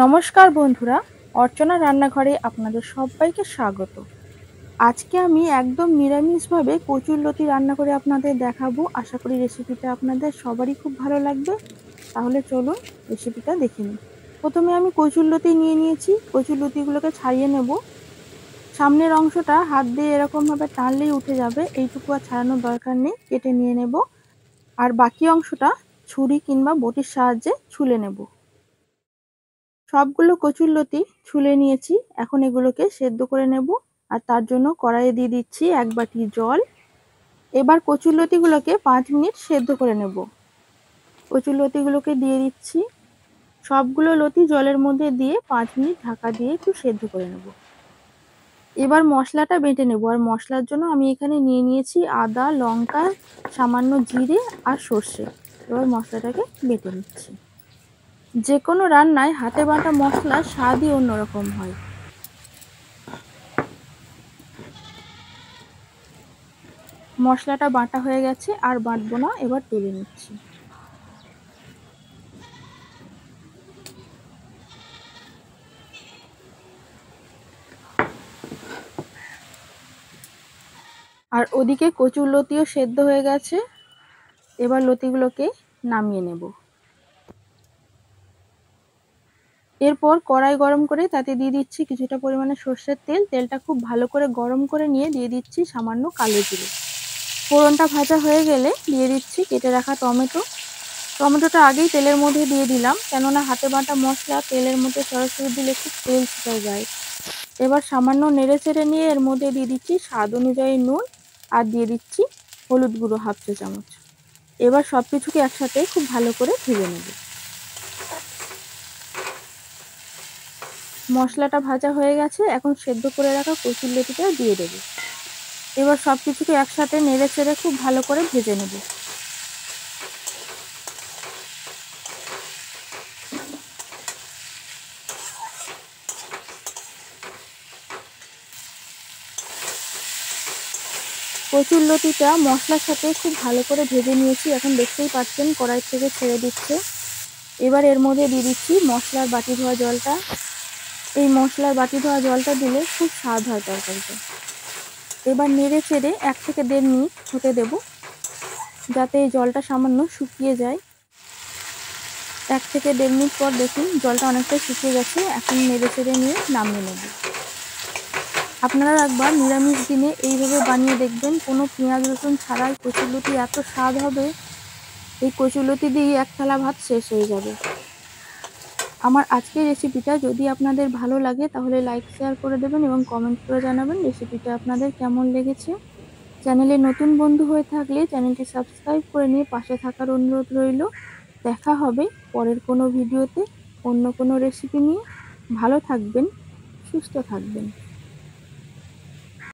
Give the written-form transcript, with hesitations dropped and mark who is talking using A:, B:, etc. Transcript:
A: নমস্কার বন্ধুরা, অর্চনা রান্নাঘরে আপনাদের সবাইকে স্বাগত। আজকে আমি একদম নিরামিষভাবে কচুরলতি রান্না করে আপনাদের দেখাবো। আশা করি রেসিপিটা আপনাদের সবারই খুব ভালো লাগবে। তাহলে চলুন রেসিপিটা দেখে নিই। প্রথমে আমি কচুরলতি নিয়ে নিয়েছি। কচুরলতিগুলোকে ছাড়িয়ে নেব। সামনের অংশটা হাত দিয়ে এরকমভাবে টানলেই উঠে যাবে, এইটুকু আর ছাড়ানোর দরকার নেই। কেটে নিয়ে নেব, আর বাকি অংশটা ছুরি কিংবা বটির সাহায্যে ছুলে নেব। সবগুলো কচুরলতি ছুলে নিয়েছি, এখন এগুলোকে সেদ্ধ করে নেব। আর তার জন্য কড়াইয়ে দিয়ে দিচ্ছি 1 বাটি জল। এবার কচুরলতিগুলোকে 5 মিনিট সেদ্ধ করে নেব। কচুরলতিগুলোকে দিয়ে দিচ্ছি, সবগুলো লতি জলের মধ্যে দিয়ে 5 মিনিট ঢাকা দিয়ে একটু সেদ্ধ করে নেব। এবার মশলাটা বেটে নেব, আর মশলার জন্য আমি এখানে নিয়ে নিয়েছি আদা, লঙ্কা, সামান্য জিরে আর সর্ষে। এবার মশলাটাকে বেটে নিচ্ছি। যে কোনো রান্নায় হাতে বাটা মশলার স্বাদই অন্যরকম হয়। মশলাটা বাটা হয়ে গেছে, আর বাটবো না, এবার তুলে নিচ্ছি। আর ওদিকে কচুরলতিও সেদ্ধ হয়ে গেছে। এবার লতিগুলোকে নামিয়ে নেব। এরপর কড়াই গরম করে তাতে দিয়ে দিচ্ছি কিছুটা পরিমাণে সর্ষের তেল। তেলটা খুব ভালো করে গরম করে নিয়ে দিয়ে দিচ্ছি সামান্য কালো জিরে। ফোড়নটা ভাজা হয়ে গেলে দিয়ে দিচ্ছি কেটে রাখা টমেটো। টমেটোটা আগেই তেলের মধ্যে দিয়ে দিলাম, কেননা হাতে বাটা মশলা তেলের মধ্যে সরাসরি দিলে খুব তেল ছিটে যায়। এবার সামান্য নেড়ে চেড়ে নিয়ে এর মধ্যে দিয়ে দিচ্ছি স্বাদ অনুযায়ী নুন, আর দিয়ে দিচ্ছি হলুদ গুঁড়ো 1/2 চা চামচ। এবার সব কিছুকে একসাথে খুব ভালো করে ভেজে নেব। মশলাটা ভাজা হয়ে গেছে, এখন সেদ্ধ করে রাখা কচুরলতিটা দিয়ে দেব। এবার সব কিছুকে একসাথে নেড়ে চেড়ে খুব ভালো করে ভেজে নেব। কচুরলতিটা মশলার সাথে খুব ভালো করে ভেজে নিয়েছি, এখন দেখতেই পাচ্ছেন কড়াই থেকে ছেড়ে দিচ্ছে। এবার এর মধ্যে দিয়ে দিচ্ছি মশলার বাটি ধোয়া জলটা। এই মশলার বাটি ধোয়া জলটা দিলে খুব স্বাদ হয় তরকারিটা। এবার নেড়ে চেড়ে 1 থেকে 1.5 মিনিট হতে দেব, যাতে এই জলটা সামান্য শুকিয়ে যায়। 1 থেকে 1.5 মিনিট পর দেখুন জলটা অনেকটাই শুকিয়ে গেছে। এখন নেড়ে চেড়ে নিয়ে নামিয়ে নেব। আপনারা একবার নিরামিষ দিনে এইভাবে বানিয়ে দেখবেন, কোনো পেঁয়াজ রসুন ছাড়াই কচুরলতি এত স্বাদ হবে, এই কচুরলতি দিয়েই 1 থালা ভাত শেষ হয়ে যাবে। আমার আজকের রেসিপিটা যদি আপনাদের ভালো লাগে তাহলে লাইক শেয়ার করে দেবেন এবং কমেন্ট করে জানাবেন রেসিপিটা আপনাদের কেমন লেগেছে। চ্যানেলে নতুন বন্ধু হয়ে থাকলে চ্যানেলটি সাবস্ক্রাইব করে নিয়ে পাশে থাকার অনুরোধ রইল। দেখা হবে পরের কোনো ভিডিওতে অন্য কোনো রেসিপি নিয়ে। ভালো থাকবেন, সুস্থ থাকবেন।